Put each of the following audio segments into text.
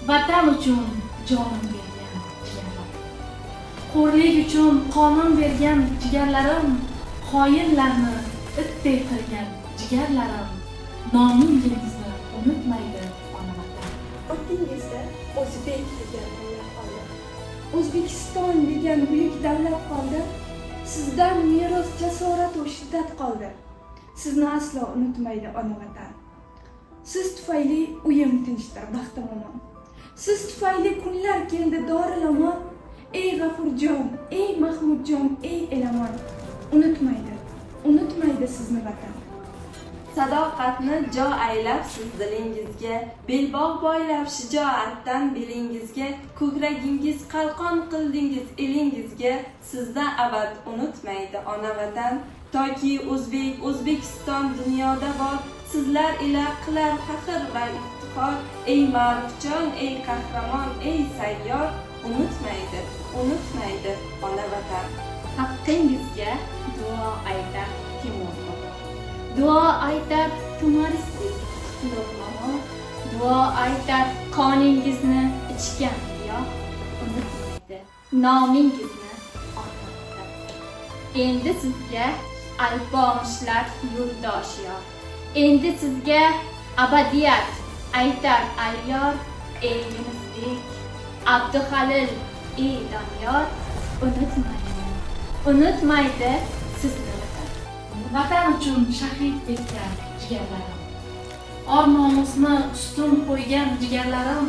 vatan uchun jonim bergan jigarlarim, xo'rlik uchun qonun bergan jigarlarim, xoinlarni itdek qilgan jigarlarim, nomingizni unutmaydi ona vatan. Otingizda O'zbek degan millat qoldi. O'zbekiston degan buyuk davlat qoldi. Sizdan meros jasorat va shiddat qoldi. Sizni aslo unutmaydi ona vatan. Siz tufayli uyim tinchdir, baxtim omon. Siz tufayli kunlar keldi dorilamon. Ey G'afurjon, ey Mahmudjon, ey Elamon. Unutmaydi sizni vatan. Sadoqatni jo aylab siz dilingizga, belbog' boylab shijoatdan belingizga, ko'kragingiz qalqon qildingiz elingizga, sizdan abad unutmaydi ona vatan. Toki O'zbekiston dunyoda bor, sizlar ila qilar faxr va iftixor. Ey ma'rufjon, ey qahramon, ey sayyor, unutmaydi ona vatan. Haqqingizga duo aytar Timur bobo, duo aytar tumaristik Qutlug' momo, duo aytar qoningizni ichgan giyoh, unutmaydi nomingizni ona vatan. Endi sizga alpomishlar yurtdosh yor, endi sizga abadiyat aytar ayyor. Ey Yunusbek, Abduhalil, ey Doniyor, unutmaydi sizni vatan. Vatan uchun shahid ketgan jigarlarim, or nomusni ustun qo'ygan jigarlarim,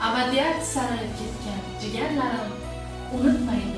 abadiyat sari ketgan jigarlarim, unutmaydi